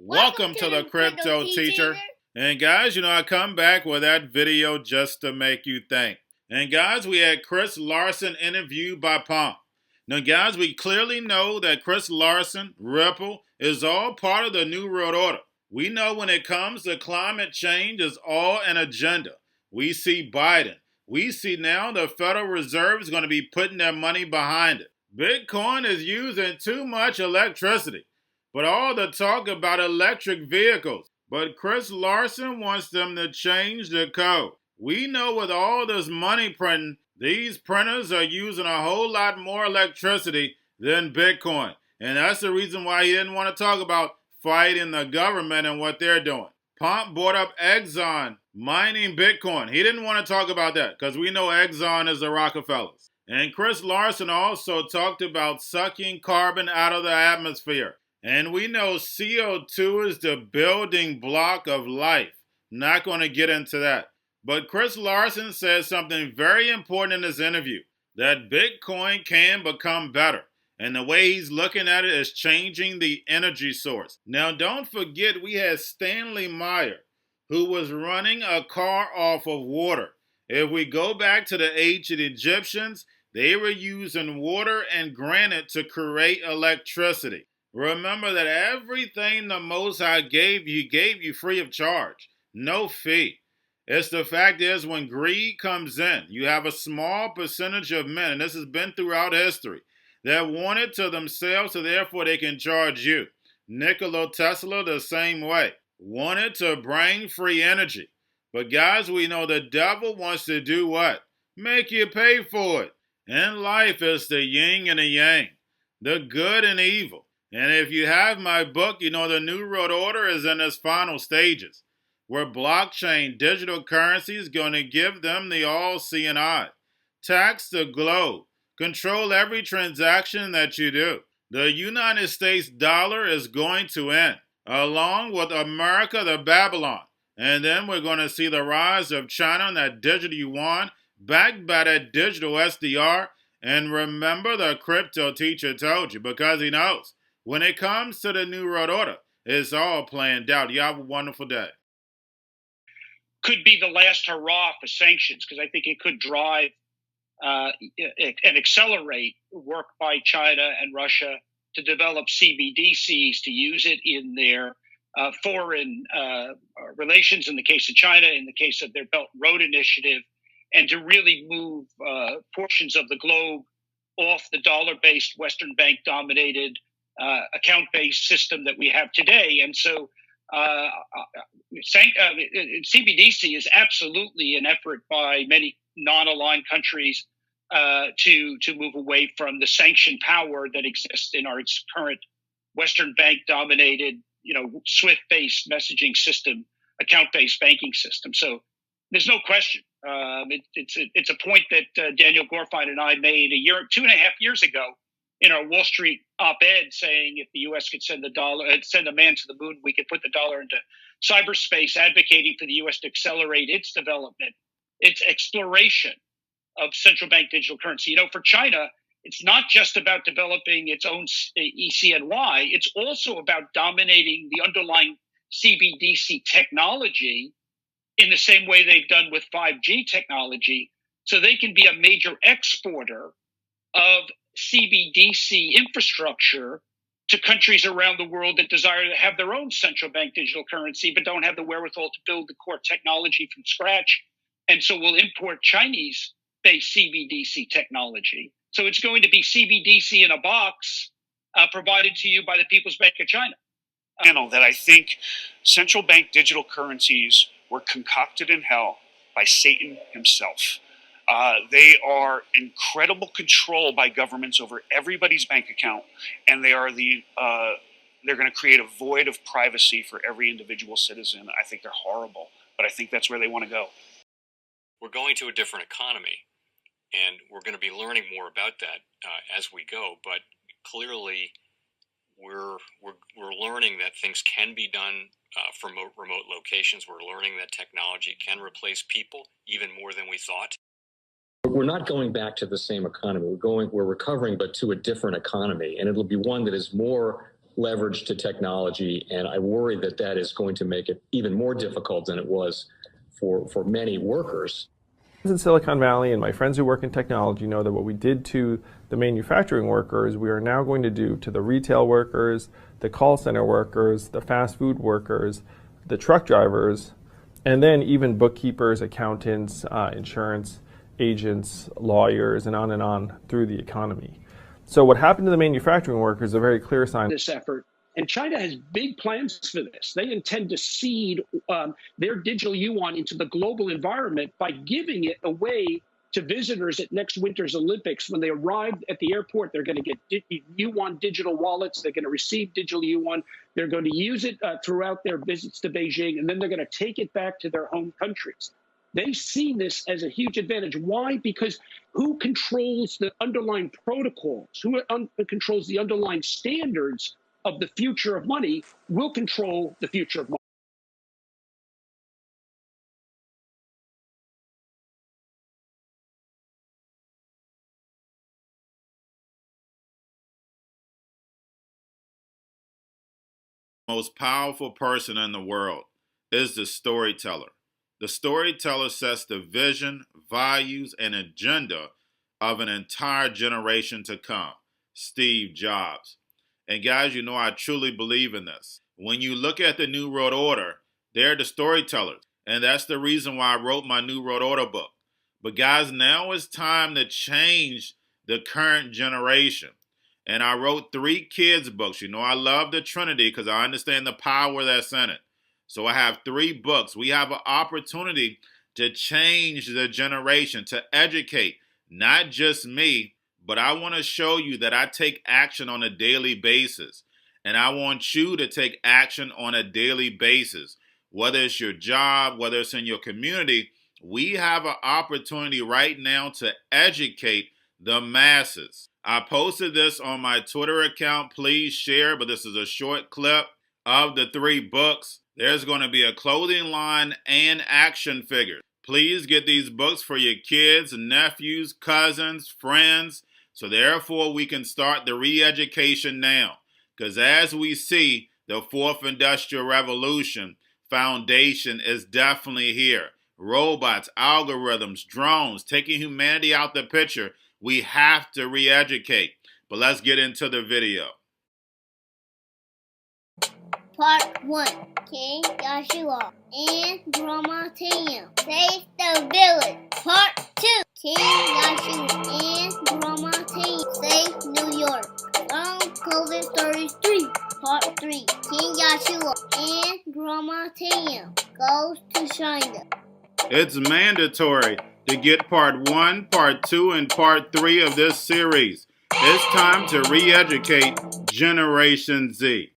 Welcome to the Crypto Teacher. And guys, I come back with that video just to make you think. And guys, we had Chris Larsen interviewed by Pomp. Now guys, we clearly know that Chris Larsen, Ripple, is all part of the New World Order. We know when it comes to climate change, it's all an agenda. We see Biden. We see now the Federal Reserve is going to be putting their money behind it. Bitcoin is using too much electricity. But all the talk about electric vehicles. But Chris Larsen wants them to change the code. We know with all this money printing, these printers are using a whole lot more electricity than Bitcoin. And that's the reason why he didn't want to talk about fighting the government and what they're doing. Pomp brought up Exxon mining Bitcoin. He didn't want to talk about that because we know Exxon is the Rockefellers. And Chris Larsen also talked about sucking carbon out of the atmosphere. And we know CO2 is the building block of life. Not going to get into that. But Chris Larsen says something very important in this interview, that Bitcoin can become better. And the way he's looking at it is changing the energy source. Now, don't forget we had Stanley Meyer, who was running a car off of water. If we go back to the ancient Egyptians, they were using water and granite to create electricity. Remember that everything the Most High gave you free of charge, no fee. It's the fact is when greed comes in, you have a small percentage of men, and this has been throughout history, that want it to themselves so therefore they can charge you. Nikola Tesla the same way, wanted to bring free energy. But guys, we know the devil wants to do what? Make you pay for it. In life, it's the yin and the yang, the good and evil. And if you have my book, you know the New World Order is in its final stages, where blockchain, digital currency is going to give them the all-seeing eye. Tax the globe. Control every transaction that you do. The United States dollar is going to end, along with America, the Babylon. And then we're going to see the rise of China and that digital yuan, backed by that digital SDR. And remember, the Crypto Teacher told you, because he knows. When it comes to the New World Order, it's all planned out. You have a wonderful day. Could be the last hurrah for sanctions, because I think it could drive and accelerate work by China and Russia to develop CBDCs, to use it in their foreign relations, in the case of China, in the case of their Belt and Road Initiative, and to really move portions of the globe off the dollar-based, Western bank-dominated account-based system that we have today. And so CBDC is absolutely an effort by many non-aligned countries to move away from the sanction power that exists in our current Western bank-dominated, SWIFT-based messaging system, account-based banking system. So there's no question. It's a point that Daniel Gorfine and I made 2.5 years ago in our Wall Street op-ed, saying if the U.S. could send a man to the moon, we could put the dollar into cyberspace, advocating for the U.S. to accelerate its development, its exploration of central bank digital currency. For China, it's not just about developing its own ECNY. It's also about dominating the underlying CBDC technology in the same way they've done with 5G technology, so they can be a major exporter of CBDC infrastructure to countries around the world that desire to have their own central bank digital currency, but don't have the wherewithal to build the core technology from scratch. And so we'll import Chinese-based CBDC technology. So it's going to be CBDC in a box provided to you by the People's Bank of China. That I think central bank digital currencies were concocted in hell by Satan himself. They are incredible control by governments over everybody's bank account, and they're going to create a void of privacy for every individual citizen. I think they're horrible, but I think that's where they want to go. We're going to a different economy, and we're going to be learning more about that as we go. But clearly, we're learning that things can be done from remote locations. We're learning that technology can replace people even more than we thought. We're not going back to the same economy. We're recovering, but to a different economy, and it'll be one that is more leverage to technology, and I worry that that is going to make it even more difficult than it was for many workers. In Silicon Valley, and my friends who work in technology know that what we did to the manufacturing workers, we are now going to do to the retail workers, the call center workers, the fast food workers, the truck drivers, and then even bookkeepers, accountants, insurance agents, lawyers, and on through the economy. So what happened to the manufacturing workers is a very clear sign. This effort. And China has big plans for this. They intend to seed their digital yuan into the global environment by giving it away to visitors at next winter's Olympics. When they arrive at the airport, they're going to get yuan digital wallets. They're going to receive digital yuan. They're going to use it throughout their visits to Beijing, and then they're going to take it back to their home countries. They see this as a huge advantage. Why? Because who controls the underlying protocols, who controls the underlying standards of the future of money will control the future of money. Most powerful person in the world is the storyteller. The storyteller sets the vision, values, and agenda of an entire generation to come. Steve Jobs. And guys, you know I truly believe in this. When you look at the New World Order, they're the storytellers. And that's the reason why I wrote my New World Order book. But guys, now it's time to change the current generation. And I wrote 3 kids books. You know I love the Trinity because I understand the power that's in it. So I have 3 books. We have an opportunity to change the generation, to educate, not just me, but I want to show you that I take action on a daily basis. And I want you to take action on a daily basis. Whether it's your job, whether it's in your community, we have an opportunity right now to educate the masses. I posted this on my Twitter account. Please share, but this is a short clip of the 3 books. There's going to be a clothing line and action figures. Please get these books for your kids, nephews, cousins, friends. So therefore, we can start the re-education now. Because as we see, the 4th Industrial Revolution foundation is definitely here. Robots, algorithms, drones, taking humanity out the picture. We have to re-educate. But let's get into the video. Part 1. King Joshua and Grandma Tam save the village. Part 2. King Joshua and Grandma Tam save New York from COVID-33. Part 3. King Joshua and Grandma Tam goes to China. It's mandatory to get part 1, part 2, and part 3 of this series. It's time to re-educate Generation Z.